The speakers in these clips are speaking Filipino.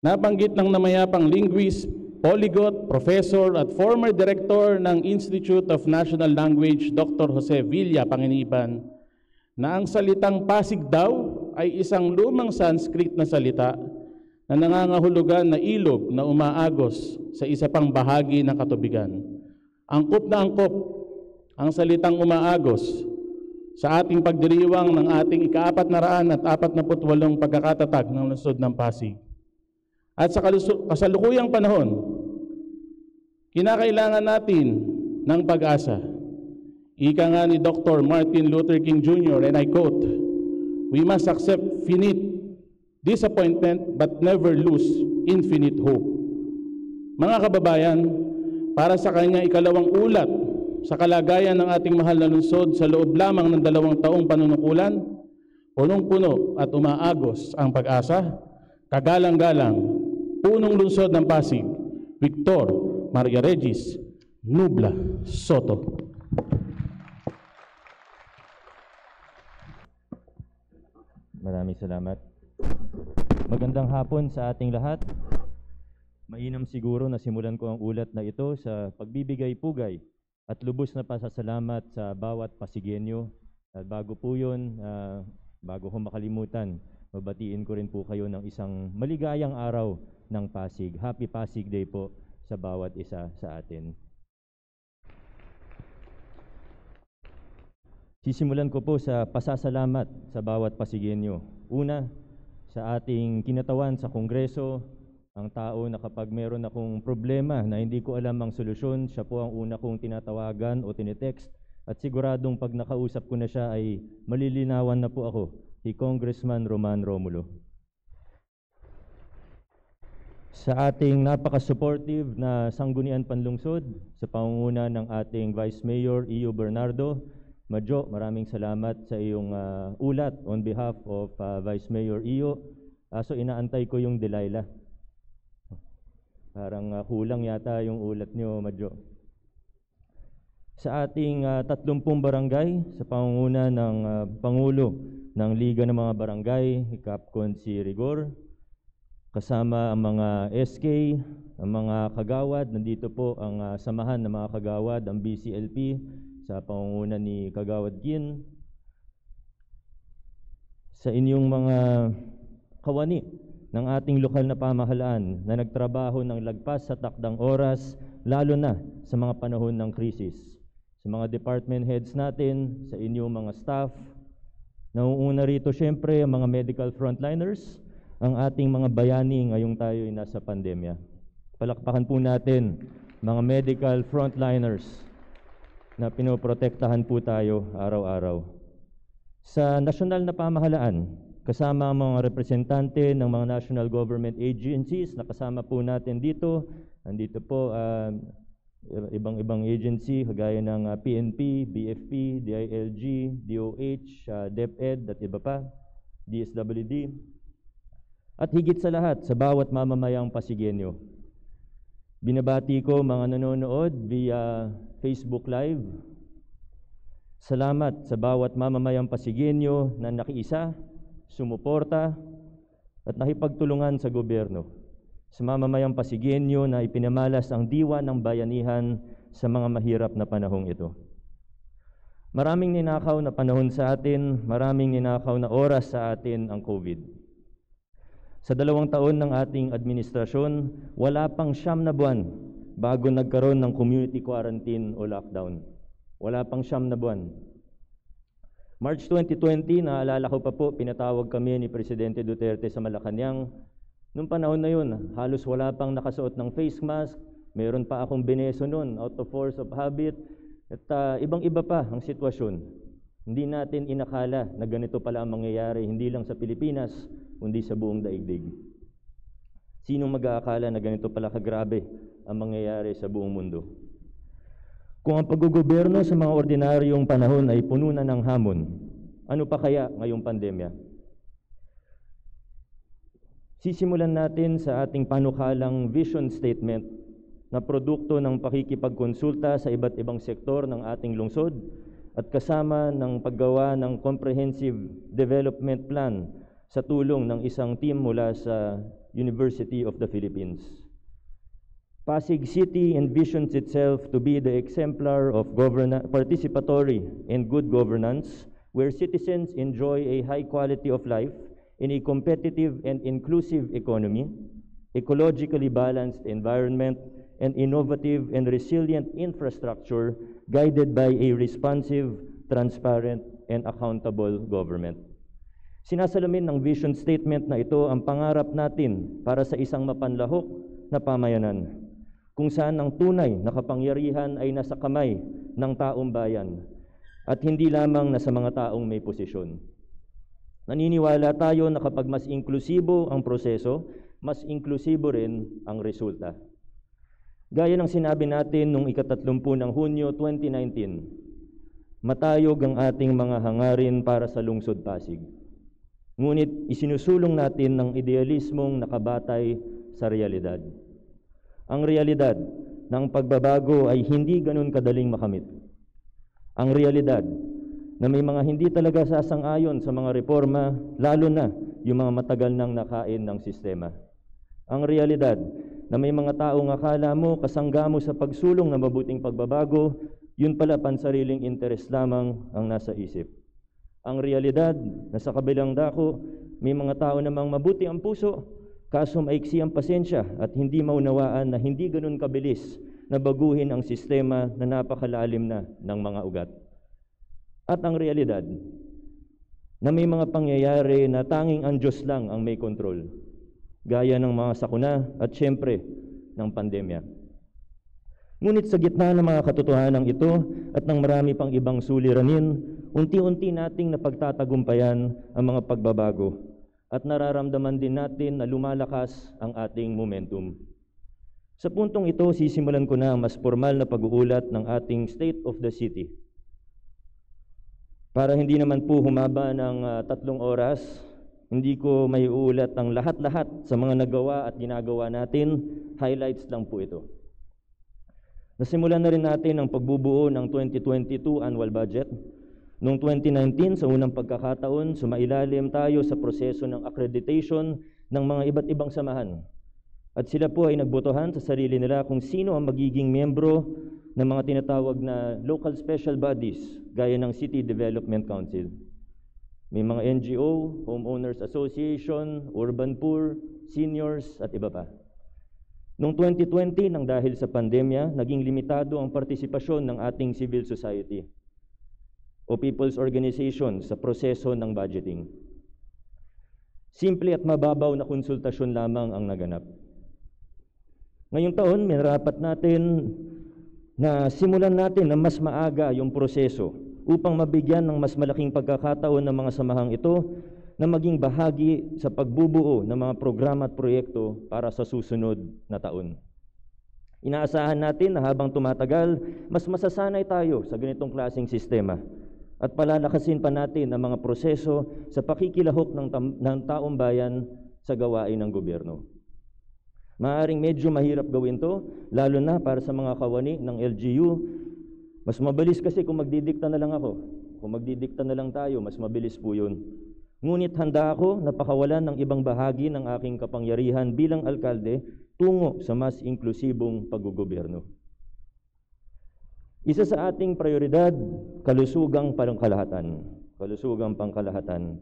Nabanggit ng namayapang linguist, polyglot, professor at former director ng Institute of National Language, Dr. Jose Villa Panginiban, na ang salitang Pasig daw ay isang lumang Sanskrit na salita na nangangahulugan na ilog na umaagos sa isa pang bahagi ng katubigan. Angkop na angkop ang salitang umaagos sa ating pagdiriwang ng ating ika-448 pagkakatatag ng lungsod ng Pasig. At sa kasalukuyang panahon, kinakailangan natin ng pag-asa. Ika nga ni Dr. Martin Luther King Jr., and I quote, "We must accept finite disappointment but never lose infinite hope." Mga kababayan, para sa kanya ikalawang ulat sa kalagayan ng ating mahal na lungsod sa loob lamang ng 2 taong panunukulan, punong-puno at umaagos ang pag-asa. Kagalang-galang, punong lungsod ng Pasig, Victor Maria Regis Nubla Soto. Maraming salamat. Magandang hapon sa ating lahat. Mainam siguro na simulan ko ang ulat na ito sa pagbibigay-pugay at lubos na pasasalamat sa bawat Pasigenyo. At bago po yun, bago ko makalimutan, mabatiin ko rin po kayo ng isang maligayang araw ng Pasig. Happy Pasig Day po sa bawat isa sa atin. Sisimulan ko po sa pasasalamat sa bawat Pasigenyo. Una, sa ating kinatawan sa Kongreso, ang tao na kapag meron akong problema na hindi ko alam ang solusyon, siya po ang una kong tinatawagan o tinetext. At siguradong pag nakausap ko na siya ay malilinawan na po ako, si Congressman Roman Romulo. Sa ating napaka-supportive na Sangguniang Panlungsod, sa pangunguna ng ating Vice Mayor Iyo Bernardo, Madjo, maraming salamat sa iyong ulat on behalf of Vice Mayor Iyo. So inaantay ko yung Delilah. Parang kulang yata yung ulat niyo, Madjo. Sa ating 30 barangay, sa pangunguna ng Pangulo ng Liga ng mga Barangay, Capcon si Rigor, kasama ang mga SK, ang mga kagawad, nandito po ang samahan ng mga kagawad, ang BCLP, sa pangunguna ni Kagawad Gin, sa inyong mga kawani ng ating lokal na pamahalaan na nagtrabaho ng lagpas sa takdang oras, lalo na sa mga panahon ng krisis. Sa mga department heads natin, sa inyong mga staff, nauuna rito siyempre ang mga medical frontliners, ang ating mga bayani ngayong tayo ay nasa pandemya. Palakpakan po natin mga medical frontliners na pinoprotektahan po tayo araw-araw. Sa nasyonal na pamahalaan, kasama ang mga representante ng mga national government agencies na kasama po natin dito. Nandito po ibang agency kagaya ng PNP, BFP, DILG, DOH, DepEd at iba pa, DSWD. At higit sa lahat, sa bawat mamamayang Pasigenyo. Binabati ko mga nanonood via Facebook Live. Salamat sa bawat mamamayang Pasigenyo na nakiisa, sumuporta, at nakipagtulungan sa gobyerno. Sa mamamayang Pasigenyo na ipinamalas ang diwa ng bayanihan sa mga mahirap na panahong ito. Maraming ninakaw na panahon sa atin, maraming ninakaw na oras sa atin ang COVID. Sa 2 taon ng ating administrasyon, wala pang 9 na buwan bago nagkaroon ng community quarantine o lockdown. Wala pang 9 na buwan. March 2020, naalala ko pa po, pinatawag kami ni Presidente Duterte sa Malacanang. Noong panahon na yun, halos wala pang nakasuot ng face mask. Meron pa akong bineso noon, out of force of habit. At ibang-iba pa ang sitwasyon. Hindi natin inakala na ganito pala ang mangyayari, hindi lang sa Pilipinas, kundi sa buong daigdig. Sinong mag-aakala na ganito pala kagrabe ang mangyayari sa buong mundo? Kung ang paggugobyerno sa mga ordinaryong panahon ay puno na ng hamon, ano pa kaya ngayong pandemya? Sisimulan natin sa ating panukalang vision statement na produkto ng pakikipagkonsulta sa iba't ibang sektor ng ating lungsod at kasama ng paggawa ng comprehensive development plan sa tulong ng isang team mula sa University of the Philippines. Pasig City envisions itself to be the exemplar of participatory and good governance, where citizens enjoy a high quality of life in a competitive and inclusive economy, ecologically balanced environment, and innovative and resilient infrastructure guided by a responsive, transparent, and accountable government. Sinasalamin ng vision statement na ito ang pangarap natin para sa isang mapanlahok na pamayanan, kung saan ang tunay na kapangyarihan ay nasa kamay ng taong bayan at hindi lamang nasa mga taong may posisyon. Naniniwala tayo na kapag mas inklusibo ang proseso, mas inklusibo rin ang resulta. Gaya ng sinabi natin noong 30 ng Hunyo 2019, matayog ang ating mga hangarin para sa lungsod Pasig. Ngunit isinusulong natin ng idealismong nakabatay sa realidad. Ang realidad ng pagbabago ay hindi ganun kadaling makamit. Ang realidad na may mga hindi talaga sasang-ayon sa mga reforma, lalo na yung mga matagal nang nakain ng sistema. Ang realidad na may mga taong akala mo kasangga mo sa pagsulong ng mabuting pagbabago, yun pala pansariling interes lamang ang nasa isip. Ang realidad na sa kabilang dako, may mga tao namang mabuti ang puso, kaso maiksi ang pasensya at hindi maunawaan na hindi ganun kabilis na baguhin ang sistema na napakalalim na ng mga ugat. At ang realidad na may mga pangyayari na tanging ang Diyos lang ang may kontrol, gaya ng mga sakuna at siyempre ng pandemya. Ngunit sa gitna ng mga katotohanan ito at ng marami pang ibang suliranin, unti-unti nating napagtatagumpayan ang mga pagbabago at nararamdaman din natin na lumalakas ang ating momentum. Sa puntong ito, sisimulan ko na ang mas formal na pag-uulat ng ating State of the City. Para hindi naman po humaba ng 3 oras, hindi ko may uulat ang lahat-lahat sa mga nagawa at ginagawa natin, highlights lang po ito. Nasimulan na rin natin ang pagbubuo ng 2022 annual budget. Noong 2019, sa unang pagkakataon, sumailalim tayo sa proseso ng accreditation ng mga iba't ibang samahan. At sila po ay nagbotohan sa sarili nila kung sino ang magiging miyembro ng mga tinatawag na local special bodies, gaya ng City Development Council. May mga NGO, Homeowners Association, Urban Poor, Seniors, at iba pa. Noong 2020, nang dahil sa pandemya, naging limitado ang partisipasyon ng ating civil society o people's organization sa proseso ng budgeting. Simple at mababaw na konsultasyon lamang ang naganap. Ngayong taon, minarapat natin na simulan natin na mas maaga yung proseso upang mabigyan ng mas malaking pagkakataon ng mga samahang ito na maging bahagi sa pagbubuo ng mga programa at proyekto para sa susunod na taon. Inaasahan natin na habang tumatagal, mas masasanay tayo sa ganitong klaseng sistema at palalakasin pa natin ang mga proseso sa pakikilahok ng taong bayan sa gawain ng gobyerno. Maaaring medyo mahirap gawin to, lalo na para sa mga kawani ng LGU. Mas mabilis kasi kung magdidikta na lang ako. Kung magdidikta na lang tayo, mas mabilis po yun. Ngunit handa ako na pakawalan ng ibang bahagi ng aking kapangyarihan bilang alkalde tungo sa mas inklusibong paggugobyerno. Isa sa ating prioridad, kalusugang pangkalahatan. Kalusugang pangkalahatan.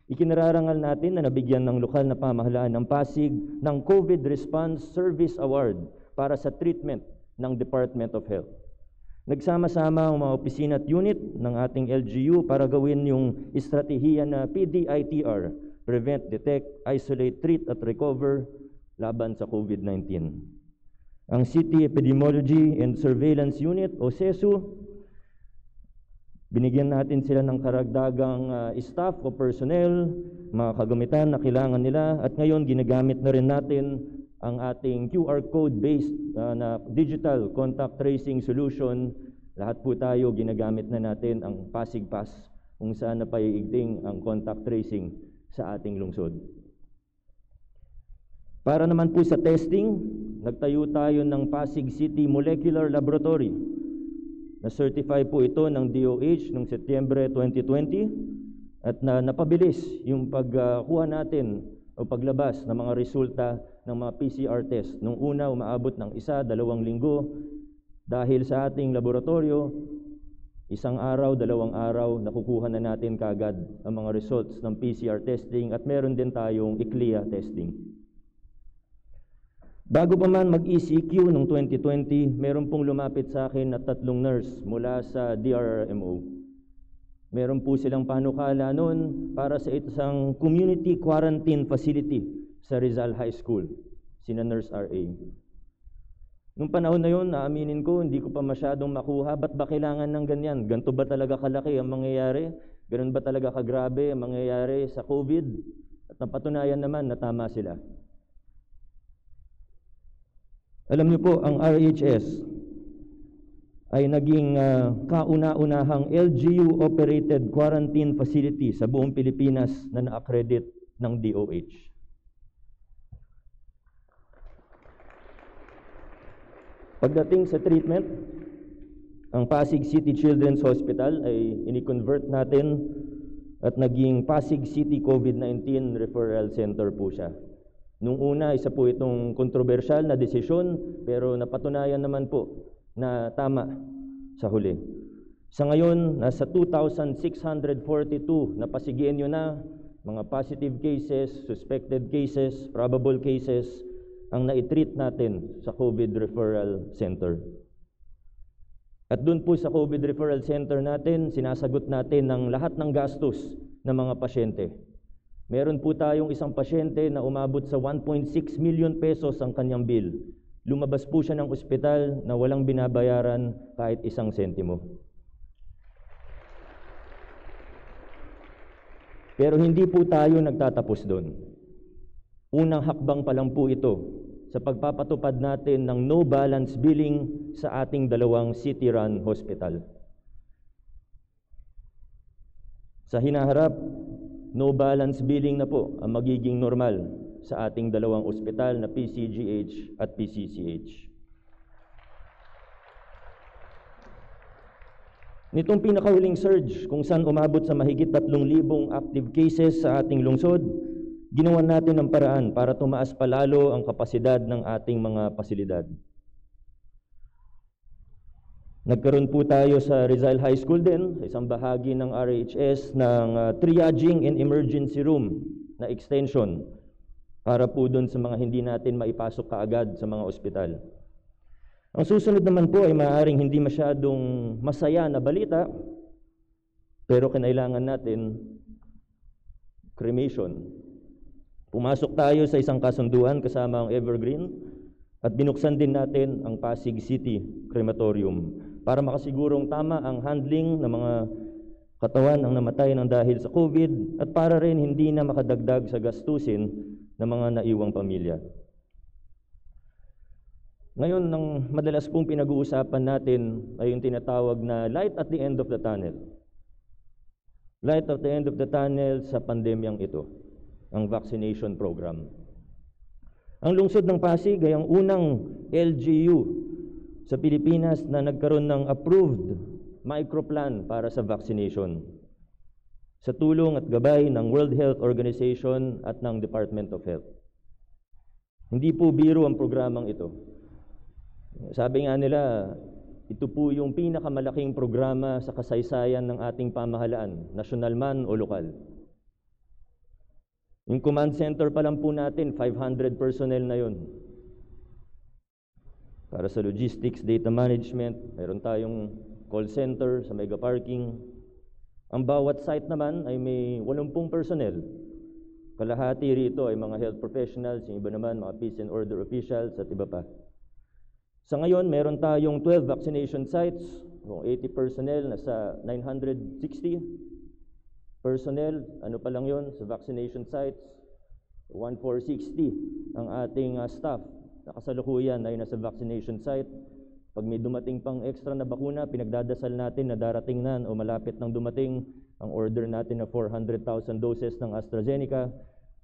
Ikinararangal natin na nabigyan ng lokal na pamahalaan ng Pasig ng COVID Response Service Award para sa treatment ng Department of Health. Nagsama-sama ang mga opisina at unit ng ating LGU para gawin yung estratehiya na PDITR, Prevent, Detect, Isolate, Treat at Recover laban sa COVID-19. Ang City Epidemiology and Surveillance Unit o CESU, binigyan natin sila ng karagdagang staff o personnel, mga kagamitan na kailangan nila at ngayon ginagamit na rin natin ang ating QR code-based na digital contact tracing solution. Lahat po tayo ginagamit na natin ang Pasig Pass kung saan napaiigting ang contact tracing sa ating lungsod. Para naman po sa testing, nagtayo tayo ng Pasig City Molecular Laboratory. Na-certify po ito ng DOH noong Setyembre 2020 at napabilis yung pagkuha natin o paglabas ng mga resulta ng mga PCR test. Nung una, umaabot ng 1-2 linggo. Dahil sa ating laboratorio, 1 araw, 2 araw, nakukuha na natin kaagad ang mga results ng PCR testing at meron din tayong ICLIA testing. Bago pa man mag-ECQ noong 2020, meron pong lumapit sa akin na 3 nurse mula sa DRRMO. Meron po silang panukala noon para sa isang community quarantine facility sa Rizal High School, sina Nurse RA. Nung panahon na yun, naaminin ko, hindi ko pa masyadong makuha, ba't ba kailangan ng ganyan? Ganito ba talaga kalaki ang mangyayari? Ganun ba talaga kagrabe ang mangyayari sa COVID? At napatunayan naman na tama sila. Alam niyo po, ang RHS ay naging kauna-unahang LGU-operated quarantine facility sa buong Pilipinas na na-accredit ng DOH. Pagdating sa treatment, ang Pasig City Children's Hospital ay ini-convert natin at naging Pasig City COVID-19 Referral Center po siya. Nung una, isa po itong kontrobersyal na desisyon, pero napatunayan naman po na tama sa huli. Sa ngayon, nasa 2,642 na Pasigueño na, mga positive cases, suspected cases, probable cases, ang na-treat natin sa COVID Referral Center. At doon po sa COVID Referral Center natin, sinasagot natin ng lahat ng gastos ng mga pasyente. Meron po tayong isang pasyente na umabot sa 1.6 million pesos ang kanyang bill. Lumabas po siya ng ospital na walang binabayaran kahit 1 sentimo. Pero hindi po tayo nagtatapos doon. Unang hakbang pa lang po ito sa pagpapatupad natin ng no balance billing sa ating 2 city-run hospital. Sa hinaharap, no balance billing na po ang magiging normal sa ating 2 ospital na PCGH at PCCH. Nitong pinakahuling surge, kung saan umabot sa mahigit 3,000 active cases sa ating lungsod, ginawa natin ang paraan para tumaas palalo ang kapasidad ng ating mga pasilidad. Nagkaroon po tayo sa Rizal High School din, sa isang bahagi ng RHS, ng triaging and emergency room na extension para po doon sa mga hindi natin maipasok kaagad sa mga ospital. Ang susunod naman po ay maaaring hindi masyadong masaya na balita, pero kinailangan natin cremation. Pumasok tayo sa isang kasunduan kasama ang Evergreen at binuksan din natin ang Pasig City Crematorium para makasigurong tama ang handling ng mga katawan ang namatay ng dahil sa COVID at para rin hindi na makadagdag sa gastusin ng mga naiwang pamilya. Ngayon, ang madalas pong pinag-uusapan natin ay yung tinatawag na light at the end of the tunnel. Light at the end of the tunnel sa pandemyang ito, ang vaccination program. Ang lungsod ng Pasig ay ang unang LGU sa Pilipinas na nagkaroon ng approved microplan para sa vaccination, sa tulong at gabay ng World Health Organization at ng Department of Health. Hindi po biro ang programang ito. Sabi nga nila, ito po yung pinakamalaking programa sa kasaysayan ng ating pamahalaan, nasyonal man o lokal. Yung command center pa lang po natin, 500 personnel na yun. Para sa logistics, data management, mayroon tayong call center sa mega parking. Ang bawat site naman ay may 80 personnel. Kalahati rito ay mga health professionals, yung iba naman mga peace and order officials at iba pa. Sa ngayon, meron tayong 12 vaccination sites, 80 personnel, nasa 960 personnel, ano pa lang yun, sa vaccination sites, 1,460 ang ating staff na kasalukuyan ay nasa vaccination site. Pag may dumating pang extra na bakuna, pinagdadasal natin na darating na o malapit nang dumating ang order natin na 400,000 doses ng AstraZeneca.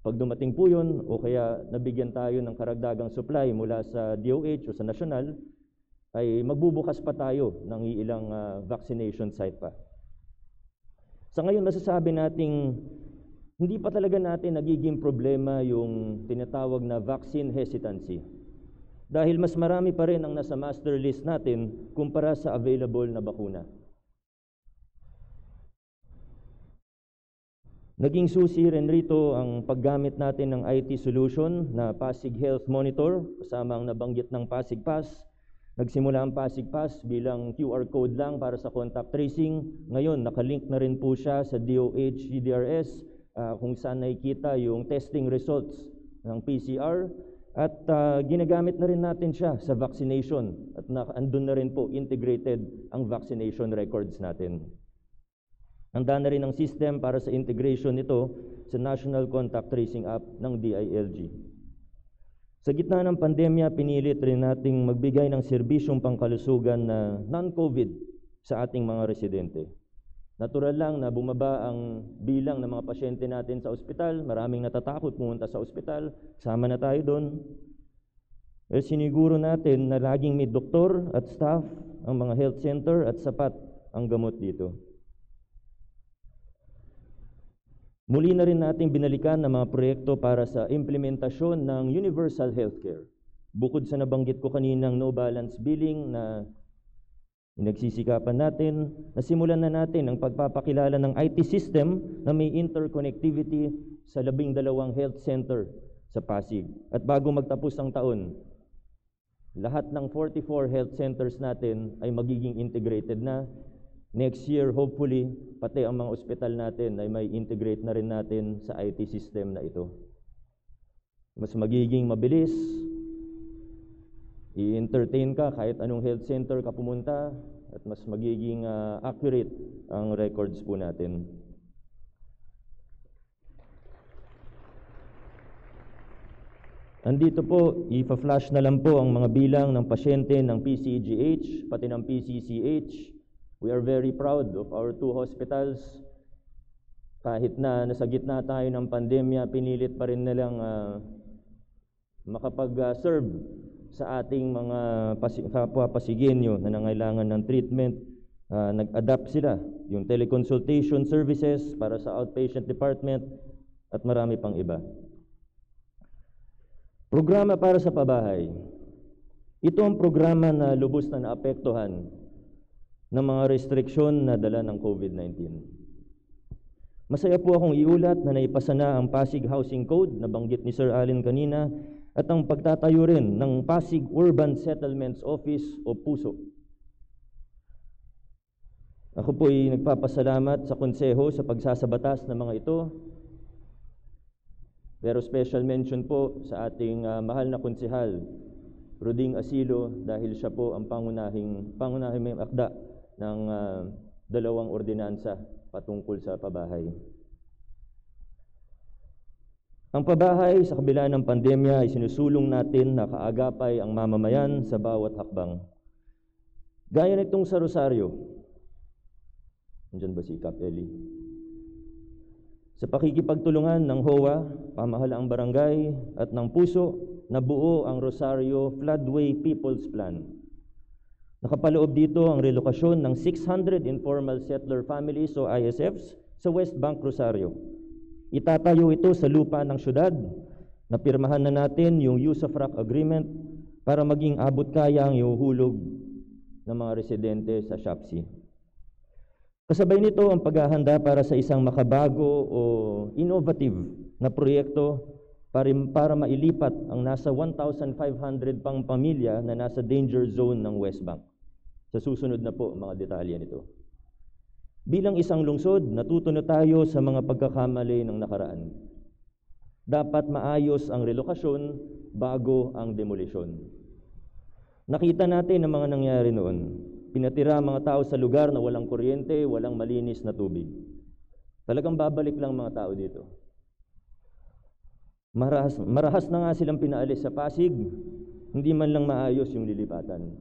Pag dumating po yun, o kaya nabigyan tayo ng karagdagang supply mula sa DOH o sa national, ay magbubukas pa tayo ng ilang vaccination site pa. Sa ngayon, masasabi nating Hindi pa talaga natin nagiging problema yung tinatawag na vaccine hesitancy. Dahil mas marami pa rin ang nasa master list natin kumpara sa available na bakuna. Naging susi rin rito ang paggamit natin ng IT solution na Pasig Health Monitor, kasama ang nabanggit ng Pasig Pass. Nagsimula ang Pasig Pass bilang QR code lang para sa contact tracing. Ngayon, nakalink na rin po siya sa DOH, CDRS, kung saan nakikita yung testing results ng PCR. At ginagamit na rin natin siya sa vaccination. At andun na rin po integrated ang vaccination records natin. Handa na rin ang system para sa integration nito sa National Contact Tracing App ng DILG. Sa gitna ng pandemya, pinilit rin nating magbigay ng serbisyong pangkalusugan na non-COVID sa ating mga residente. Natural lang na bumaba ang bilang ng mga pasyente natin sa ospital. Maraming natatakot pumunta sa ospital. Sama na tayo doon. Pero siniguro natin na laging may doktor at staff ang mga health center at sapat ang gamot dito. Muli na rin nating binalikan ang mga proyekto para sa implementasyon ng universal healthcare. Bukod sa nabanggit ko kaninang no balance billing na inagsisikapan natin, nasimulan na natin ang pagpapakilala ng IT system na may interconnectivity sa 12 health center sa Pasig. At bago magtapos ang taon, lahat ng 44 health centers natin ay magiging integrated na. Next year, hopefully, pati ang mga ospital natin ay may integrate na rin natin sa IT system na ito. Mas magiging mabilis, i-entertain ka kahit anong health center ka pumunta, at mas magiging accurate ang records po natin. Andito po, ipa-flash na lang po ang mga bilang ng pasyente ng PCGH, pati ng PCCH. We are very proud of our 2 hospitals. Kahit na nasa gitna tayo ng pandemya, pinilit pa rin nilang makapag-serve sa ating mga kapwa Pasigenyo na nangailangan ng treatment. Nag-adapt sila yung teleconsultation services para sa outpatient department at marami pang iba. Programa para sa pabahay. Ito ang programa na lubos na naapektuhan ng mga restriksyon na dala ng COVID-19. Masaya po akong iulat na naipasa na ang Pasig Housing Code na banggit ni Sir Allen kanina at ang pagtatayo rin ng Pasig Urban Settlements Office o PUSO. Ako po ay nagpapasalamat sa konseho sa pagsasabatas ng mga ito. Pero special mention po sa ating mahal na konsehal, Ruding Asilo, dahil siya po ang pangunahing may akda ng 2 ordinansa patungkol sa pabahay. Ang pabahay sa kabila ng pandemya ay sinusulong natin na kaagapay ang mamamayan sa bawat hakbang. Gaya nitong sa Rosario. Nandiyan ba si Kap Eli? Sa pakikipagtulungan ng HOA, pamahalaang barangay at ng PUSO, nabuo ang Rosario Floodway People's Plan. Nakapaloob dito ang relokasyon ng 600 informal settler families o ISFs sa West Bank, Rosario. Itatayo ito sa lupa ng syudad. Napirmahan na natin yung use of rock agreement para maging abot kaya ang ihuhulog ng mga residente sa SHAPSI. Kasabay nito ang paghahanda para sa isang makabago o innovative na proyekto para mailipat ang nasa 1,500 pang pamilya na nasa danger zone ng West Bank. Sa susunod na po mga detalye nito. Bilang isang lungsod, natuto na tayo sa mga pagkakamali ng nakaraan. Dapat maayos ang relokasyon bago ang demolisyon. Nakita natin ang mga nangyari noon. Pinatira ang mga tao sa lugar na walang kuryente, walang malinis na tubig. Talagang babalik lang mga tao dito. Marahas na nga silang pinaalis sa Pasig, hindi man lang maayos yung lilipatan.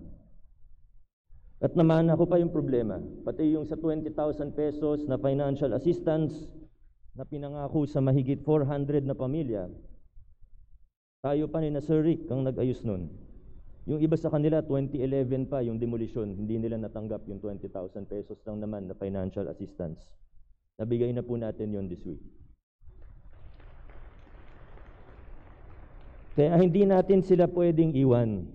At naman ako pa yung problema, pati yung sa 20,000 pesos na financial assistance na pinangako sa mahigit 400 na pamilya, tayo pa ni na Sir Rick ang nag-ayos nun. Yung iba sa kanila, 2011 pa yung demolition, hindi nila natanggap yung 20,000 pesos lang naman na financial assistance. Nabigay na po natin yon this week. Kaya hindi natin sila pwedeng iwan.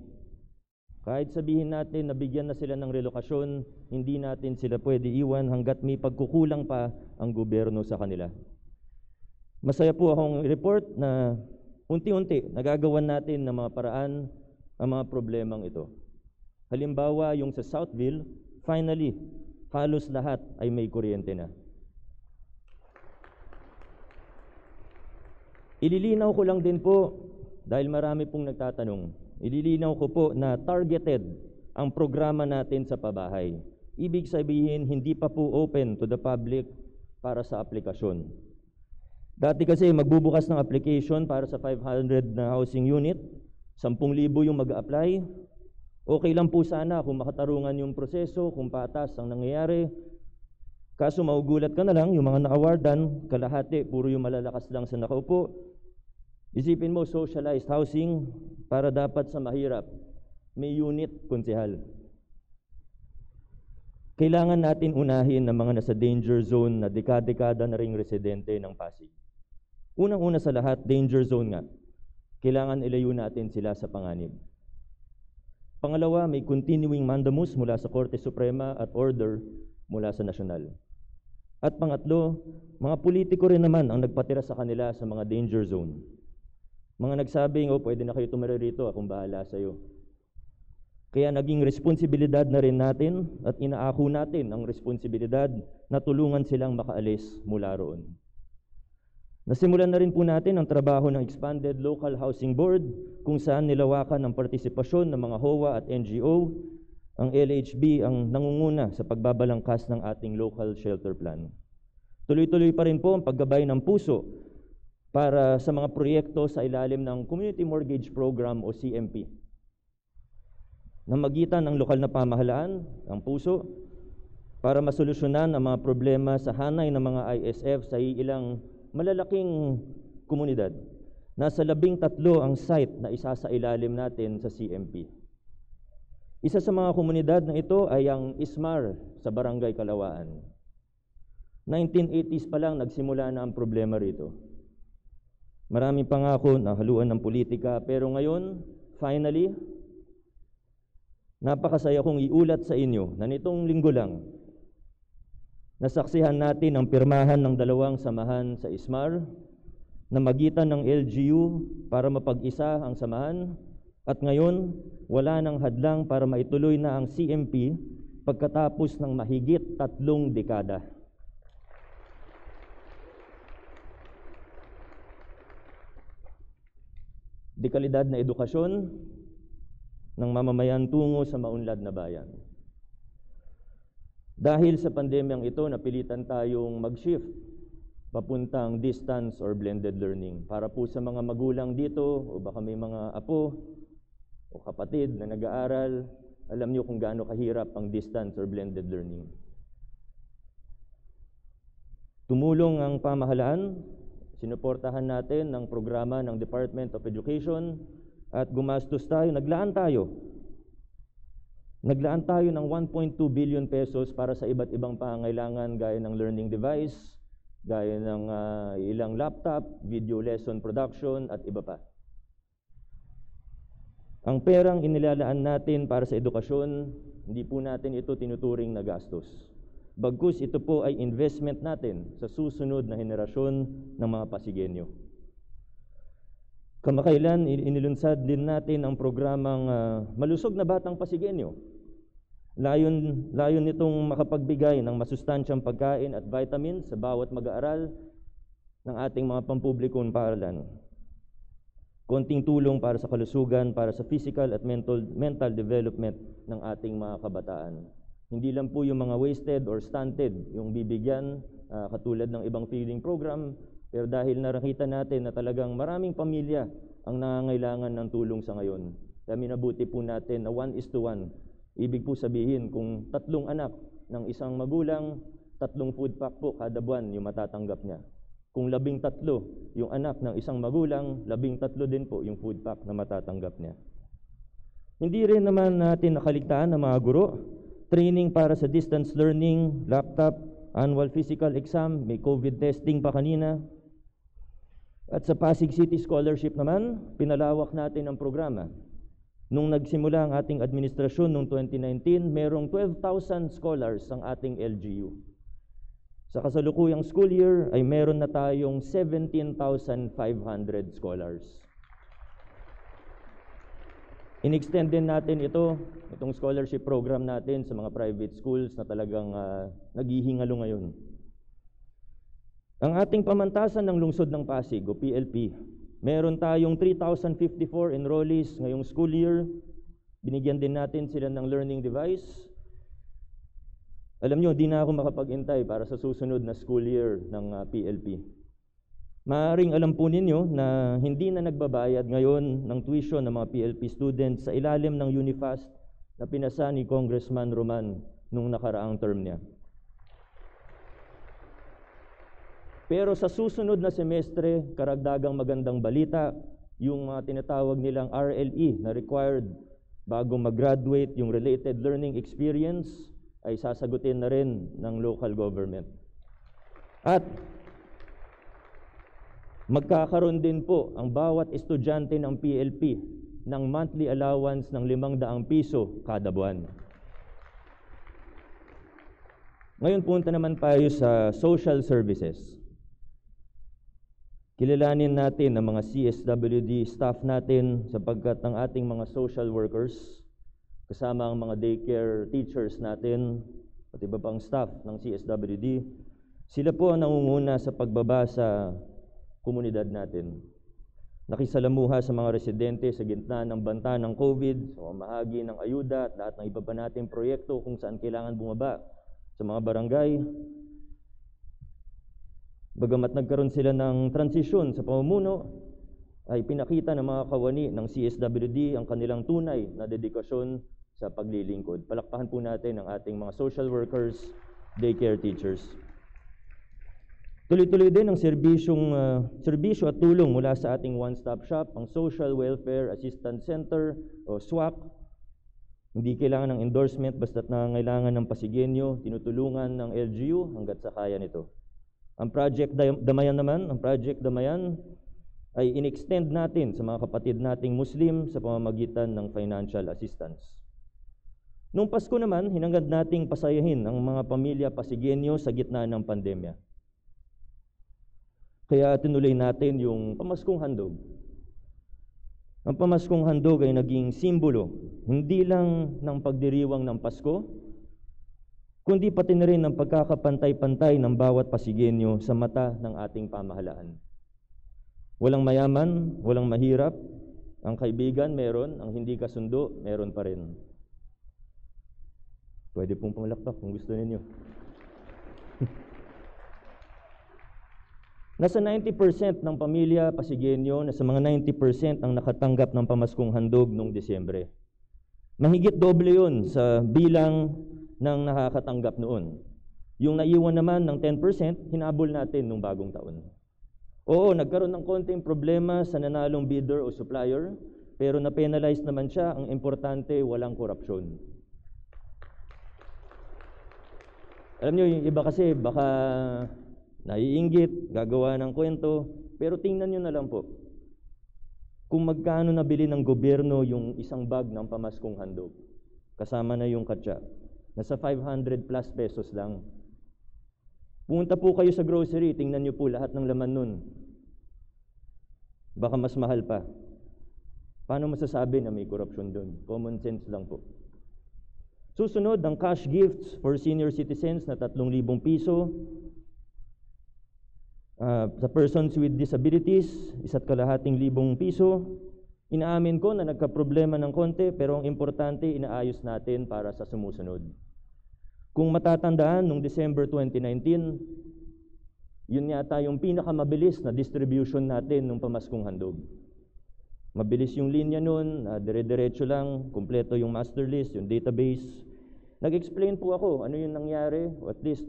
Kahit sabihin natin na bigyan na sila ng relokasyon, hindi natin sila pwede iwan hanggat may pagkukulang pa ang gobyerno sa kanila. Masaya po akong report na unti-unti nagagawan natin ng mga paraan ang mga problemang ito. Halimbawa, yung sa Southville, finally, halos lahat ay may kuryente na. Ililinaw ko lang din po, dahil marami pong nagtatanong, ililinaw ko po na targeted ang programa natin sa pabahay. Ibig sabihin, hindi pa po open to the public para sa aplikasyon. Dati kasi magbubukas ng application para sa 500 na housing unit, 10,000 yung mag-a-apply. Okay lang po sana kung makatarungan yung proseso, kung patas ang nangyayari. Kaso maugulat ka na lang, yung mga na-awardan, kalahati, puro yung malalakas lang sa nakaupo. Isipin mo, socialized housing para dapat sa mahirap. May unit, konsehal. Kailangan natin unahin ng mga nasa danger zone na dekada-dekada na ring residente ng Pasig. Unang-una sa lahat, danger zone nga. Kailangan ilayo natin sila sa panganib. Pangalawa, may continuing mandamus mula sa Korte Suprema at order mula sa nasyonal. At pangatlo, mga politiko rin naman ang nagpatira sa kanila sa mga danger zone. Mga nagsabing, pwede na kayo tumira rito, akong bahala sa iyo. Kaya naging responsibilidad na rin natin at inaako natin ang responsibilidad na tulungan silang makaalis mula roon. Nasimulan na rin po natin ang trabaho ng Expanded Local Housing Board kung saan nilawakan ang partisipasyon ng mga HOA at NGO. Ang LHB ang nangunguna sa pagbabalangkas ng ating local shelter plan. Tuloy-tuloy pa rin po ang paggabay ng puso para sa mga proyekto sa ilalim ng Community Mortgage Program o CMP. Na magitan ng lokal na pamahalaan, ang puso, para masolusyonan ang mga problema sa hanay ng mga ISF sa ilang malalaking komunidad. Nasa 13 ang site na isa sa ilalim natin sa CMP. Isa sa mga komunidad na ito ay ang Ismar sa Barangay Kalawaan. 1980s pa lang nagsimula na ang problema rito. Maraming pangako na haluan ng politika, pero ngayon, finally, napakasaya kong iulat sa inyo na nitong linggo lang, nasaksihan natin ang pirmahan ng 2 samahan sa Ismar na magitan ng LGU para mapag-isa ang samahan, at ngayon, wala nang hadlang para maituloy na ang CMP pagkatapos ng mahigit 3 dekada. Dekalidad na edukasyon ng mamamayan tungo sa maunlad na bayan. Dahil sa pandemyang ito, napilitan tayong mag-shift papuntang distance or blended learning. Para po sa mga magulang dito o baka may mga apo o kapatid na nag-aaral, alam niyo kung gaano kahirap ang distance or blended learning. Tumulong ang pamahalaan, sinuportahan natin ng programa ng Department of Education at gumastos tayo, naglaan tayo ng 1.2 billion pesos para sa iba't ibang pangangailangan gaya ng learning device, gaya ng ilang laptop, video lesson production at iba pa. Ang perang inilalaan natin para sa edukasyon, hindi po natin ito tinuturing na gastos. Bagkus ito po ay investment natin sa susunod na henerasyon ng mga Pasigenyo. Kamakailan, inilunsad din natin ang programang Malusog na Batang Pasigenyo. Layon nitong makapagbigay ng masustansyang pagkain at vitamins sa bawat mag-aaral ng ating mga pampublikong paaralan. Konting tulong para sa kalusugan, para sa physical at mental development ng ating mga kabataan. Hindi lang po yung mga wasted or stunted yung bibigyan katulad ng ibang feeding program, pero dahil nakita natin na talagang maraming pamilya ang nangangailangan ng tulong sa ngayon, kaya minabuti po natin na 1:1. Ibig po sabihin kung 3 anak ng isang magulang, 3 food pack po kada buwan yung matatanggap niya. Kung 13 yung anak ng isang magulang, 13 din po yung food pack na matatanggap niya. Hindi rin naman natin nakaligtaan ng mga guro. Training para sa distance learning, laptop, annual physical exam, may COVID testing pa kanina. At sa Pasig City Scholarship naman, pinalawak natin ang programa. Nung nagsimula ang ating administrasyon noong 2019, merong 12,000 scholars ang ating LGU. Sa kasalukuyang school year ay meron na tayong 17,500 scholars. In-extend din natin itong scholarship program natin sa mga private schools na talagang naghihingalo ngayon. Ang ating pamantasan ng lungsod ng Pasig o PLP, meron tayong 3,054 enrollees ngayong school year. Binigyan din natin sila ng learning device. Alam nyo, di na ako makapag-intay para sa susunod na school year ng PLP. Maaaring alam po ninyo na hindi na nagbabayad ngayon ng tuition ng mga PLP students sa ilalim ng Unifast na pinasa ni Congressman Roman nung nakaraang term niya. Pero sa susunod na semestre, karagdagang magandang balita, yung tinatawag nilang RLE na required bago mag-graduate, yung related learning experience, ay sasagutin na rin ng local government. At magkakaroon din po ang bawat estudyante ng PLP ng monthly allowance ng 500 piso kada buwan. Ngayon punta naman tayo sa social services. Kilalanin natin ang mga CSWD staff natin sapagkat ang ating mga social workers, kasama ang mga daycare teachers natin, at iba pang staff ng CSWD, sila po ang nangunguna sa pagbaba sa komunidad natin. Nakisalamuha sa mga residente sa gitna ng banta ng COVID, sa pamahagi ng ayuda at lahat ng iba pa nating proyekto kung saan kailangan bumaba sa mga barangay. Bagamat nagkaroon sila ng transisyon sa pamumuno, ay pinakita ng mga kawani ng CSWD ang kanilang tunay na dedikasyon sa paglilingkod. Palakpakan po natin ang ating mga social workers, daycare teachers. Tuloy-tuloy din ang serbisyo at tulong mula sa ating one-stop shop, ang Social Welfare Assistance Center o SWAC. Hindi kailangan ng endorsement basta't nangangailangan ng Pasigueño, tinutulungan ng LGU hanggat sa kaya nito. Ang Project Damayan naman, ay in-extend natin sa mga kapatid nating Muslim sa pamamagitan ng financial assistance. Noong Pasko naman, hinangad nating pasayahin ang mga pamilya Pasigueño sa gitna ng pandemya. Kaya tinuloy natin yung pamaskong handog. Ang pamaskong handog ay naging simbolo, hindi lang ng pagdiriwang ng Pasko, kundi pati na rin ng pagkakapantay-pantay ng bawat Pasigueño sa mata ng ating pamahalaan. Walang mayaman, walang mahirap, ang kaibigan meron, ang hindi kasundo meron pa rin. Pwede pong pumalakpak kung gusto ninyo. Nasa 90% ng pamilya Pasigueño, nasa mga 90% ang nakatanggap ng pamaskong handog noong Disyembre. Mahigit doble yun sa bilang ng nakakatanggap noon. Yung naiwan naman ng 10%, hinabol natin nung bagong taon. Oo, nagkaroon ng konting problema sa nanalong bidder o supplier, pero na-penalize naman siya. Ang importante, walang korupsyon. Alam nyo, yung iba kasi baka naiinggit, gagawa ng kwento, pero tingnan nyo na lang po. Kung magkano nabili ng gobyerno yung isang bag ng pamaskong handog, kasama na yung katsa, nasa 500 plus pesos lang. Pumunta po kayo sa grocery, tingnan nyo po lahat ng laman nun. Baka mas mahal pa. Paano masasabi na may korupsyon doon? Common sense lang po. Susunod, ang cash gifts for senior citizens na 3,000 piso. Sa persons with disabilities, 1,200 piso. Inaamin ko na nagka-problema ng konti, pero ang importante, inaayos natin para sa sumusunod. Kung matatandaan, noong December 2019, yun yata yung pinakamabilis na distribution natin ng pamaskong handog. Mabilis yung linya nun, dire-diretso lang, kumpleto yung master list, yung database. Nag-explain po ako ano yung nangyari, o at least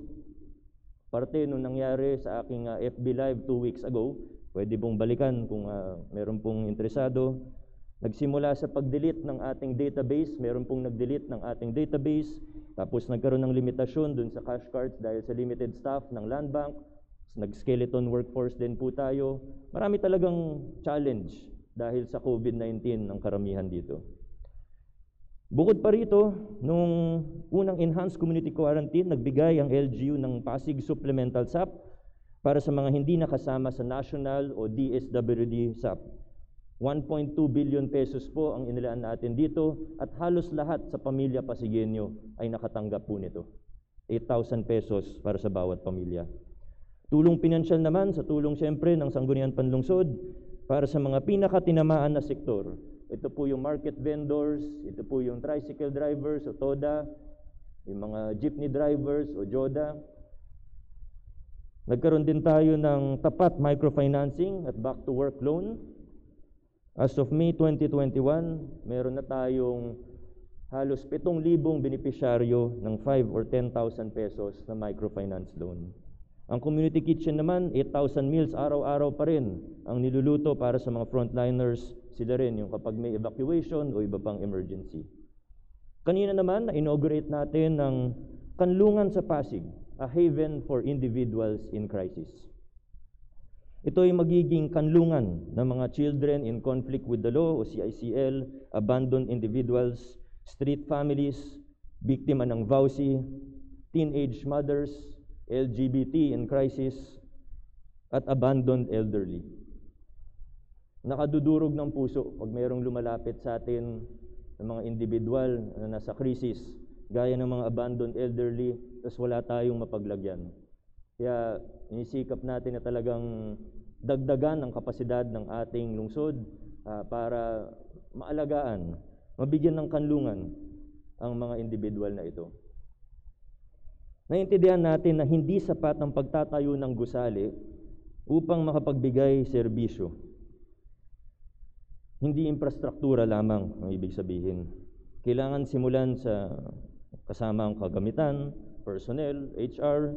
parte nung nangyari sa aking FB Live 2 weeks ago. Pwede pong balikan kung meron pong interesado. Nagsimula sa pag-delete ng ating database, meron pong nag-delete ng ating database, tapos nagkaroon ng limitasyon dun sa cash cards dahil sa limited staff ng Land Bank. Nag-skeleton workforce din po tayo. Marami talagang challenge dahil sa COVID-19 ang karamihan dito. Bukod pa rito, nung unang enhanced community quarantine, nagbigay ang LGU ng Pasig Supplemental SAP para sa mga hindi nakasama sa national o DSWD SAP. 1.2 billion pesos po ang inilaan natin dito at halos lahat sa pamilya Pasigueño ay nakatanggap po nito. 8,000 pesos para sa bawat pamilya. Tulong pinansyal naman sa tulong siyempre ng Sangguniang Panlungsod para sa mga pinakatinamaan na sektor. Ito po yung market vendors, ito po yung tricycle drivers o TODA, yung mga jeepney drivers o JODA. Nagkaroon din tayo ng tapat microfinancing at back-to-work loan. As of May 2021, meron na tayong halos 7,000 benepisyaryo ng 5 or 10,000 pesos na microfinance loan. Ang community kitchen naman, 8,000 meals araw-araw pa rin ang niluluto para sa mga frontliners. Sila rin yung kapag may evacuation o iba pang emergency. Kanina naman, na-inaugurate natin ng Kanlungan sa Pasig, a haven for individuals in crisis. Ito ay magiging kanlungan ng mga children in conflict with the law o CICL, abandoned individuals, street families, biktima ng VAUSI, teenage mothers, LGBT in crisis, at abandoned elderly. Nakadudurog ng puso pag mayroong lumalapit sa atin ng mga individual na nasa krisis, gaya ng mga abandoned elderly, tapos wala tayong mapaglagyan. Kaya inisikap natin na talagang dagdagan ang kapasidad ng ating lungsod para maalagaan, mabigyan ng kanlungan ang mga individual na ito. Naiintindihan natin na hindi sapat ang pagtatayo ng gusali upang makapagbigay serbisyo. Hindi infrastruktura lamang ang ibig sabihin. Kailangan simulan sa kasama ang kagamitan, personnel, HR,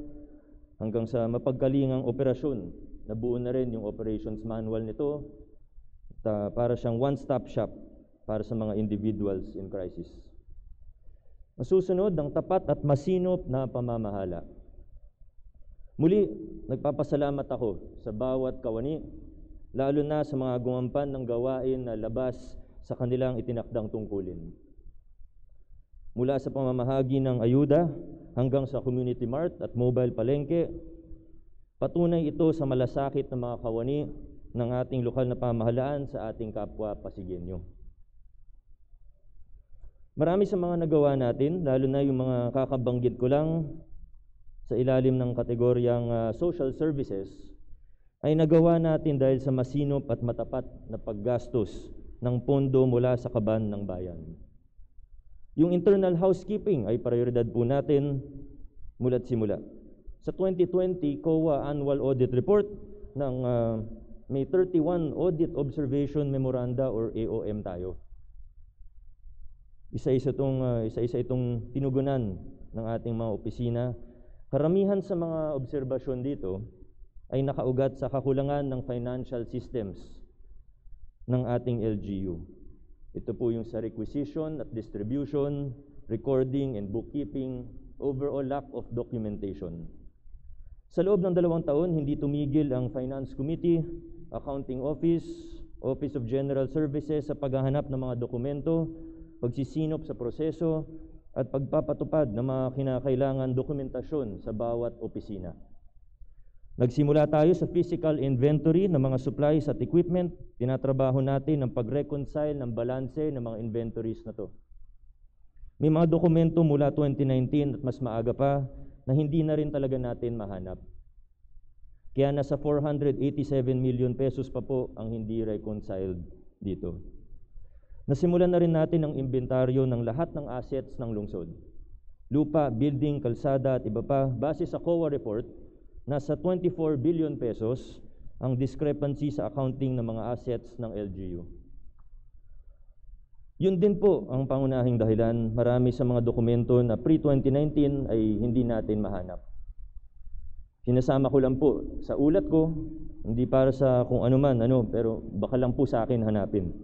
hanggang sa mapagkalingang operasyon. Nabuo na rin yung operations manual nito para siyang one-stop shop para sa mga individuals in crisis. Masusunod ang tapat at masinop na pamamahala. Muli, nagpapasalamat ako sa bawat kawani, lalo na sa mga gumampan ng gawain na labas sa kanilang itinakdang tungkulin. Mula sa pamamahagi ng ayuda hanggang sa community mart at mobile palengke, patunay ito sa malasakit ng mga kawani ng ating lokal na pamahalaan sa ating kapwa Pasigueño. Marami sa mga nagawa natin, lalo na yung mga kakabanggit ko lang sa ilalim ng kategoryang social services, ay nagawa natin dahil sa masinop at matapat na paggastos ng pondo mula sa kaban ng bayan. Yung internal housekeeping ay prioridad po natin mula't simula. Sa 2020 COA Annual Audit Report ng may 31 Audit Observation Memoranda or AOM tayo. Isa-isa itong tinugunan ng ating mga opisina. Karamihan sa mga obserbasyon dito ay nakaugat sa kakulangan ng financial systems ng ating LGU. Ito po yung sa requisition at distribution, recording and bookkeeping, overall lack of documentation. Sa loob ng 2 taon, hindi tumigil ang Finance Committee, Accounting Office, Office of General Services sa paghahanap ng mga dokumento, pagsisinop sa proseso, at pagpapatupad ng mga kinakailangan dokumentasyon sa bawat opisina. Nagsimula tayo sa physical inventory ng mga supplies at equipment. Tinatrabaho natin ang pag-reconcile ng balanse ng mga inventories na to. May mga dokumento mula 2019 at mas maaga pa na hindi na rin talaga natin mahanap. Kaya nasa 487 million pesos pa po ang hindi reconciled dito. Nasimulan na rin natin ang inventaryo ng lahat ng assets ng lungsod. Lupa, building, kalsada at iba pa. Base sa COA report, nasa 24 billion pesos ang discrepancy sa accounting ng mga assets ng LGU. Yun din po ang pangunahing dahilan. Marami sa mga dokumento na pre-2019 ay hindi natin mahanap. Sinasama ko lang po sa ulat ko, hindi para sa kung ano man, pero baka lang po sa akin hanapin.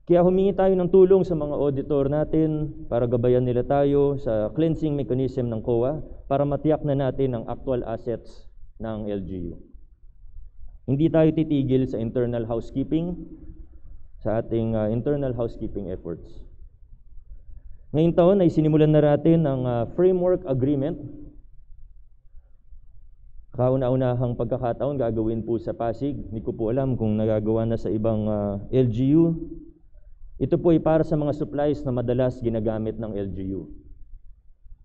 Kaya humingi tayo ng tulong sa mga auditor natin para gabayan nila tayo sa cleansing mechanism ng COA para matiyak na natin ang actual assets ng LGU. Hindi tayo titigil sa internal housekeeping, sa ating internal housekeeping efforts. Ngayong taon ay sinimulan na natin ang framework agreement. Kauna-unahang pagkakataon gagawin po sa Pasig. Hindi ko po alam kung nagagawa na sa ibang LGU. Ito po ay para sa mga supplies na madalas ginagamit ng LGU.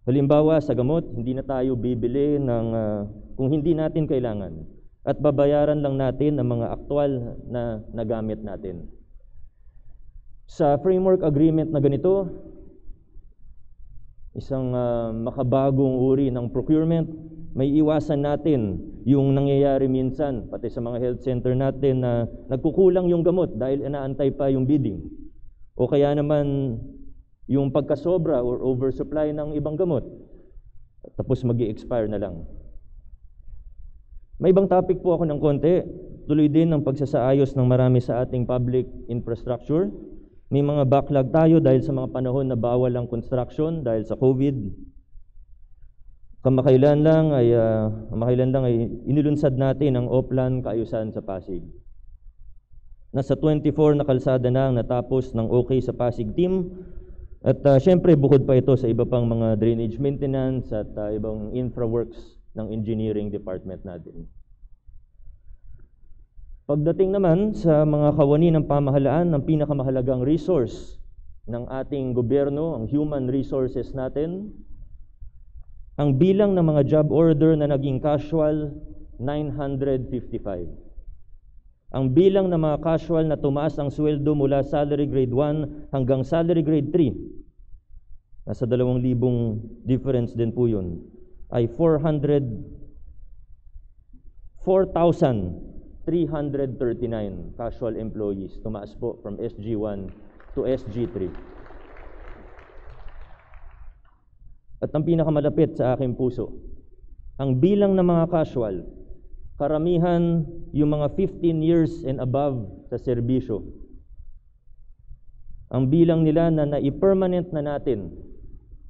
Halimbawa, sa gamot, hindi na tayo bibili kung hindi natin kailangan. At babayaran lang natin ang mga aktwal na nagamit natin. Sa framework agreement na ganito, isang makabagong uri ng procurement, may iwasan natin yung nangyayari minsan, pati sa mga health center natin na nagkukulang yung gamot dahil inaantay pa yung bidding. O kaya naman yung pagkasobra or oversupply ng ibang gamot, tapos mag-i-expire na lang. May ibang topic po ako ng konti. Tuloy din ang pagsasaayos ng marami sa ating public infrastructure. May mga backlog tayo dahil sa mga panahon na bawal ang construction dahil sa COVID. Kamakailan lang ay inilunsad natin ang Oplan Kaayusan sa Pasig. Nasa 24 na kalsada na ang natapos ng OK sa Pasig team. At syempre bukod pa ito sa iba pang mga drainage maintenance at ibang infra works ng engineering department natin. Pagdating naman sa mga kawani ng pamahalaan, ng pinakamahalagang resource ng ating gobyerno, ang human resources natin, ang bilang ng mga job order na naging casual, 955. Ang bilang ng mga casual na tumaas ang sweldo mula salary grade 1 hanggang salary grade 3, nasa 2,000 difference din po yun, ay 4,339 casual employees. Tumaas po from SG1 to SG3. At ang pinakamalapit sa aking puso, ang bilang ng mga casual, karamihan yung mga 15 years and above sa serbisyo. Ang bilang nila na nai-permanent na natin,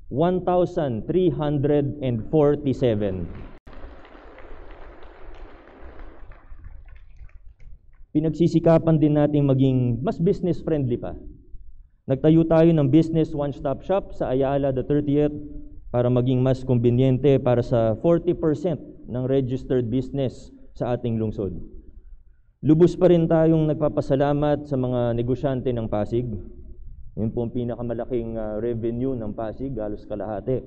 1,347. Pinagsisikapan din natin maging mas business friendly pa. Nagtayo tayo ng business one-stop shop sa Ayala the 30th para maging mas kumbinyente para sa 40% ng registered business sa ating lungsod. Lubos pa rin tayong nagpapasalamat sa mga negosyante ng Pasig. Yun po ang pinakamalaking revenue ng Pasig, halos kalahati,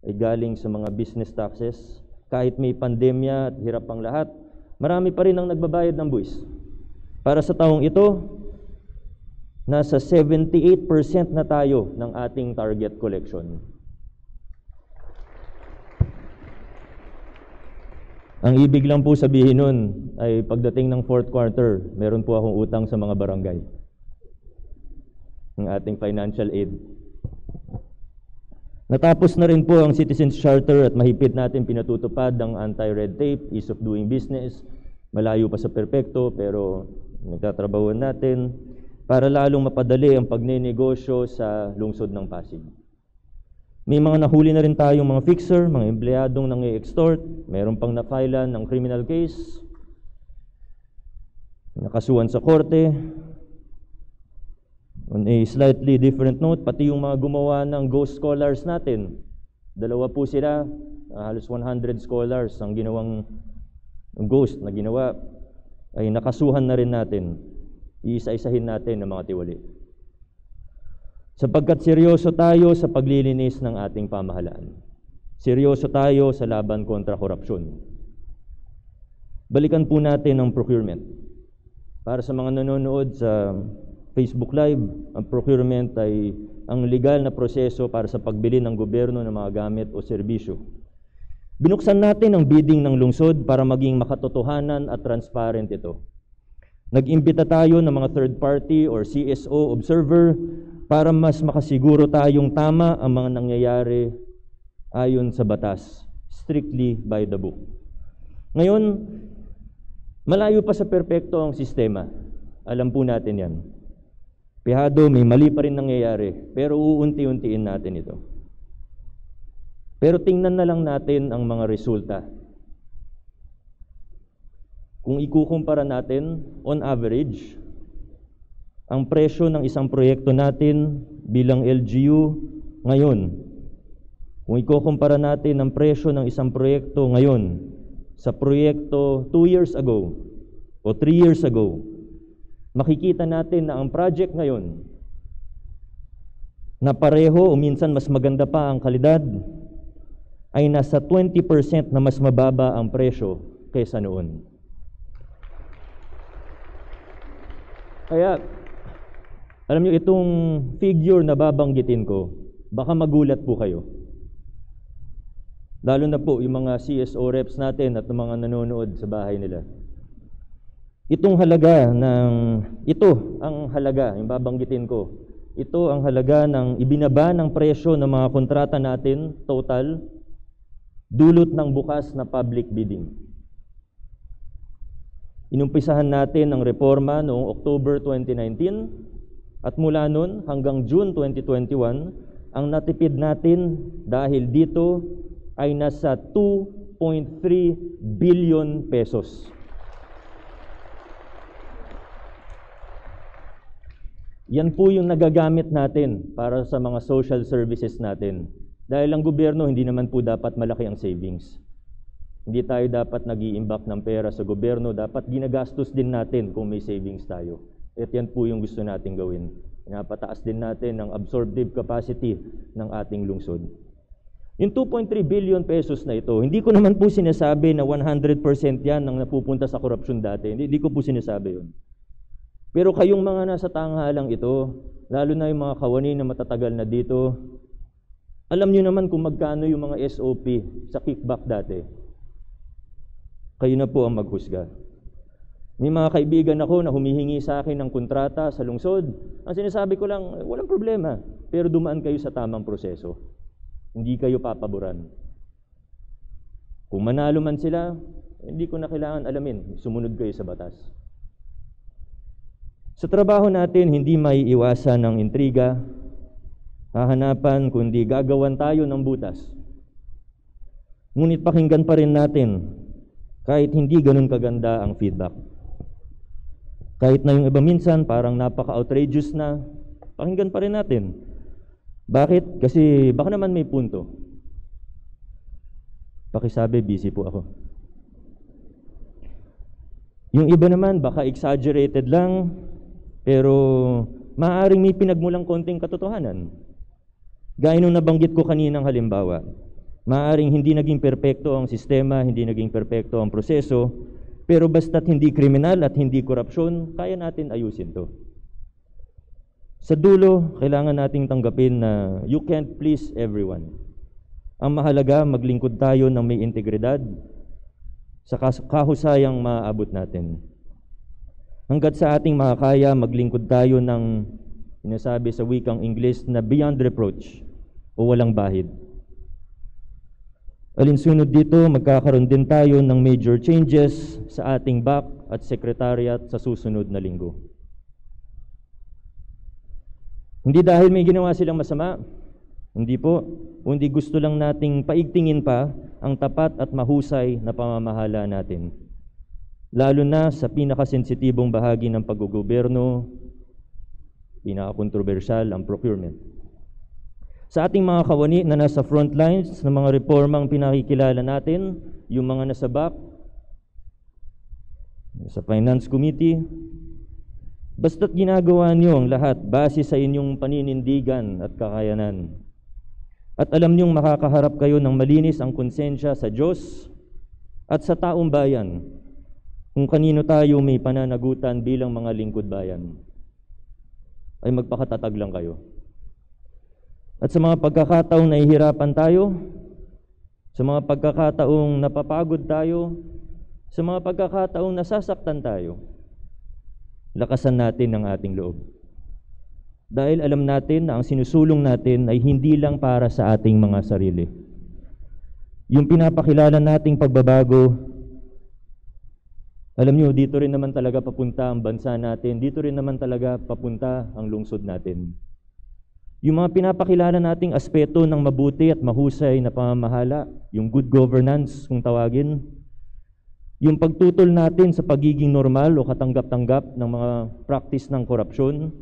ay galing sa mga business taxes. Kahit may pandemya at hirap ang lahat, marami pa rin ang nagbabayad ng buwis. Para sa taong ito, nasa 78% na tayo ng ating target collection. Ang ibig lang po sabihin nun ay pagdating ng fourth quarter, meron po akong utang sa mga barangay ng ating financial aid. Natapos na rin po ang Citizens Charter at mahigpit natin pinatutupad ang anti-red tape, ease of doing business. Malayo pa sa perpekto pero nagtatrabahuan natin para lalong mapadali ang pagnenegosyo sa lungsod ng Pasig. May mga nahuli na rin tayong mga fixer, mga empleyadong nang-i-extort, meron pang na-filean ng criminal case, nakasuhan sa korte. On a slightly different note, pati yung mga gumawa ng ghost scholars natin, dalawa po sila, halos 100 scholars ang ginawang ghost na ginawa, ay nakasuhan na rin natin. Iisa-isahin natin ang mga tiwali. Sapagkat seryoso tayo sa paglilinis ng ating pamahalaan. Seryoso tayo sa laban kontra korupsyon. Balikan po natin ang procurement. Para sa mga nanonood sa Facebook Live, ang procurement ay ang legal na proseso para sa pagbili ng gobyerno ng mga gamit o serbisyo. Binuksan natin ang bidding ng lungsod para maging makatotohanan at transparent ito. Nag-imbita tayo ng mga third party or CSO observer para mas makasiguro tayong tama ang mga nangyayari ayon sa batas, strictly by the book. Ngayon, malayo pa sa perpekto ang sistema. Alam po natin yan. Pihado, may mali pa rin nangyayari, pero uunti-untiin natin ito. Pero tingnan na lang natin ang mga resulta. kung ikukumpara natin, on average, ang presyo ng isang proyekto natin bilang LGU ngayon, kung ikukumpara natin ang presyo ng isang proyekto ngayon sa proyekto 2 years ago o 3 years ago, makikita natin na ang project ngayon na pareho o minsan mas maganda pa ang kalidad ay nasa 20% na mas mababa ang presyo kaysa noon. Kaya, alam niyo, itong figure na babanggitin ko, baka magulat po kayo. Lalo na po yung mga CSO reps natin at mga nanonood sa bahay nila. Ito ang halaga, yung babanggitin ko. Ito ang halaga ng ibinaba ng presyo ng mga kontrata natin, total, dulot ng bukas na public bidding. Inumpisahan natin ang reforma noong October 2019 at mula noon hanggang June 2021, ang natipid natin dahil dito ay nasa 2.3 billion pesos. Yan po yung nagagamit natin para sa mga social services natin. Dahil ang gobyerno, hindi naman po dapat malaki ang savings. Hindi tayo dapat nag-i-imbak ng pera sa gobyerno, dapat ginagastos din natin kung may savings tayo. At yan po yung gusto natin gawin. Pinapataas din natin ang absorptive capacity ng ating lungsod. Yung 2.3 billion pesos na ito, hindi ko naman po sinasabi na 100% yan ang napupunta sa korupsyon dati. Hindi ko po sinasabi yun. Pero kayong mga nasa tanghalang ito, lalo na yung mga kawani na matatagal na dito, alam nyo naman kung magkano yung mga SOP sa kickback dati. Kayo na po ang maghusga. May mga kaibigan ako na humihingi sa akin ng kontrata sa lungsod. Ang sinasabi ko lang, walang problema, pero dumaan kayo sa tamang proseso. Hindi kayo papaboran. Kung manalo man sila, hindi ko na kailangan alamin, sumunod kayo sa batas. Sa trabaho natin, hindi may iwasan ng intriga, hahanapan kundi gagawan tayo ng butas. Ngunit pakinggan pa rin natin kahit hindi ganun kaganda ang feedback. Kahit na yung iba minsan parang napaka-outrageous na, pakinggan pa rin natin. Bakit? Kasi baka naman may punto. Pakisabi, busy po ako. Yung iba naman baka exaggerated lang, pero maaaring may pinagmulang konting katotohanan. Gaya nung nabanggit ko kaninang halimbawa, maaaring hindi naging perpekto ang sistema, hindi naging perpekto ang proseso, pero basta't hindi kriminal at hindi korupsyon, kaya natin ayusin to. Sa dulo, kailangan nating tanggapin na you can't please everyone. Ang mahalaga, maglingkod tayo ng may integridad sa kahusayang maaabot natin. Hanggat sa ating makakaya, maglingkod tayo ng sinasabi sa wikang Ingles na beyond reproach o walang bahid. Alinsunod dito, magkakaroon din tayo ng major changes sa ating BAC at Secretariat sa susunod na linggo. Hindi dahil may ginawa silang masama, hindi po, kundi gusto lang nating paigtingin pa ang tapat at mahusay na pamamahala natin. Lalo na sa pinakasensitibong bahagi ng paggogobyerno, pinakakontrobersyal ang procurement. Sa ating mga kawani na nasa front lines ng mga reformang pinakikilala natin, yung mga nasa BAC, sa Finance Committee, basta't ginagawa niyo ang lahat base sa inyong paninindigan at kakayanan. At alam niyong makakaharap kayo ng malinis ang konsensya sa Diyos at sa taong bayan kung kanino tayo may pananagutan bilang mga lingkod bayan. Ay magpakatatag lang kayo. At sa mga pagkakataong nahihirapan tayo, sa mga pagkakataong napapagod tayo, sa mga pagkakataong nasasaktan tayo, lakasan natin ang ating loob. Dahil alam natin na ang sinusulong natin ay hindi lang para sa ating mga sarili. Yung pinapakilala nating pagbabago, alam nyo, dito rin naman talaga papunta ang bansa natin, dito rin naman talaga papunta ang lungsod natin. Yung mga pinapakilala nating aspeto ng mabuti at mahusay na pamamahala, yung good governance kung tawagin, Yung pagtutol natin sa pagiging normal o katanggap-tanggap ng mga practice ng korupsyon,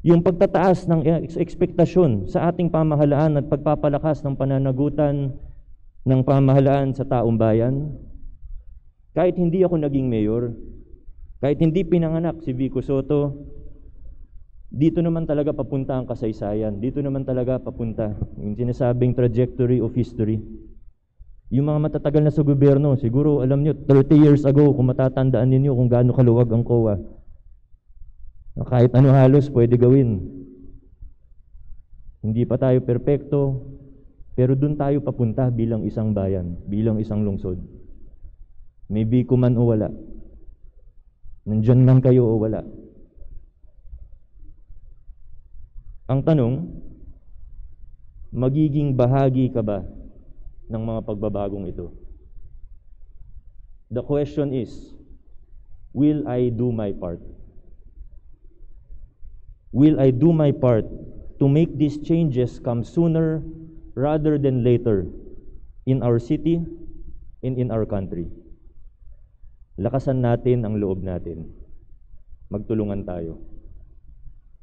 yung pagtataas ng ekspektasyon sa ating pamahalaan at pagpapalakas ng pananagutan ng pamahalaan sa taong bayan. Kahit hindi ako naging mayor, kahit hindi pinanganak si Vico Sotto, dito naman talaga papunta ang kasaysayan. Dito naman talaga papunta yung sinasabing trajectory of history. Yung mga matatagal na sa gobyerno, siguro alam nyo, 30 years ago, kung matatandaan ninyo kung gaano kaluwag ang COA, na kahit ano halos pwede gawin. Hindi pa tayo perpekto, pero dun tayo papunta bilang isang bayan, bilang isang lungsod. May Vico man o wala. Nandyan man kayo o wala. Ang tanong, magiging bahagi ka ba ng mga pagbabagong ito? The question is, will I do my part? Will I do my part to make these changes come sooner rather than later in our city and in our country? Lakasan natin ang loob natin. Magtulungan tayo.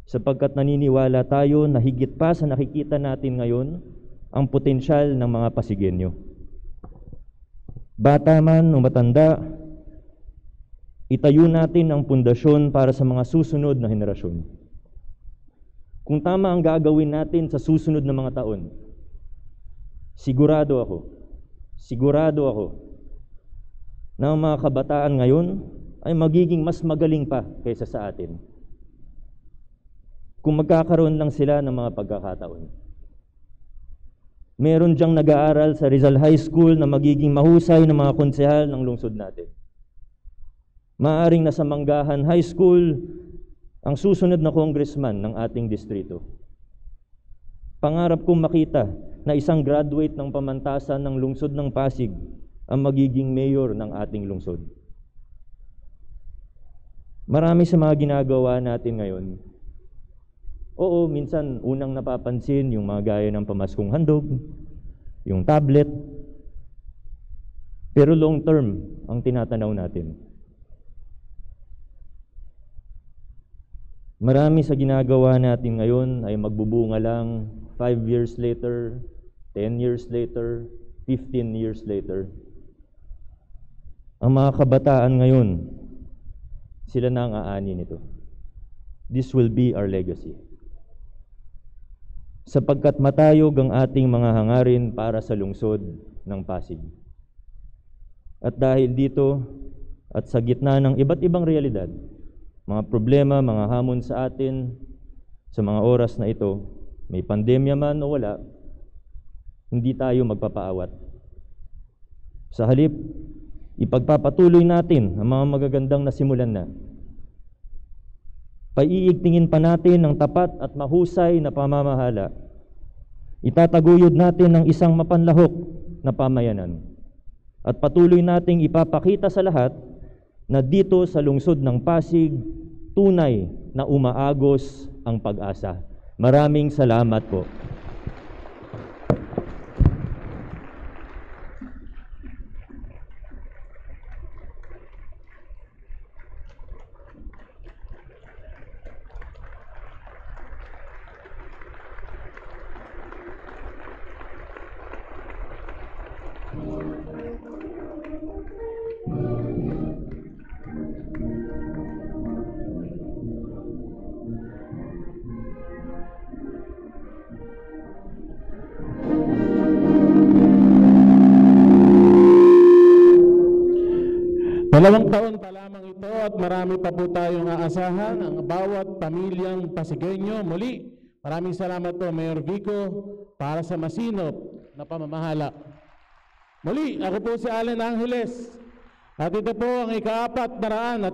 Sapagkat naniniwala tayo na higit pa sa nakikita natin ngayon ang potensyal ng mga Pasigueño. Bata man o matanda, itayo natin ang pundasyon para sa mga susunod na henerasyon. Kung tama ang gagawin natin sa susunod na mga taon, sigurado ako na ang mga kabataan ngayon ay magiging mas magaling pa kaysa sa atin kung magkakaroon lang sila ng mga pagkakataon. Meron diyang nag-aaral sa Rizal High School na magiging mahusay na mga konsehal ng lungsod natin. Maaring nasa Manggahan High School ang susunod na congressman ng ating distrito. Pangarap kong makita na isang graduate ng pamantasan ng lungsod ng Pasig ang magiging mayor ng ating lungsod. Marami sa mga ginagawa natin ngayon. Oo, minsan unang napapansin yung mga gaya ng pamaskong handog, yung tablet, pero long term ang tinatanaw natin. Marami sa ginagawa natin ngayon ay magbubunga lang 5 years later, 10 years later, 15 years later. Ang mga kabataan ngayon, sila na ang aani nito. This will be our legacy. Sapagkat matayog ang ating mga hangarin para sa lungsod ng Pasig. At dahil dito, at sa gitna ng iba't ibang realidad, mga problema, mga hamon sa atin, sa mga oras na ito, may pandemya man o wala, hindi tayo magpapaawat. Sa halip, ipagpapatuloy natin ang mga magagandang nasimulan na. Paiigtingin pa natin ang tapat at mahusay na pamamahala. Itataguyod natin ang isang mapanlahok na pamayanan. At patuloy nating ipapakita sa lahat na dito sa lungsod ng Pasig, tunay na umaagos ang pag-asa. Maraming salamat po. Dalawang taon pa lamang ito at marami pa po tayong aasahan ang bawat pamilyang Pasigueño. Muli, maraming salamat po Mayor Vico para sa masinop na pamamahala. Muli, ako po si Allen Angeles at ito po ang ika-448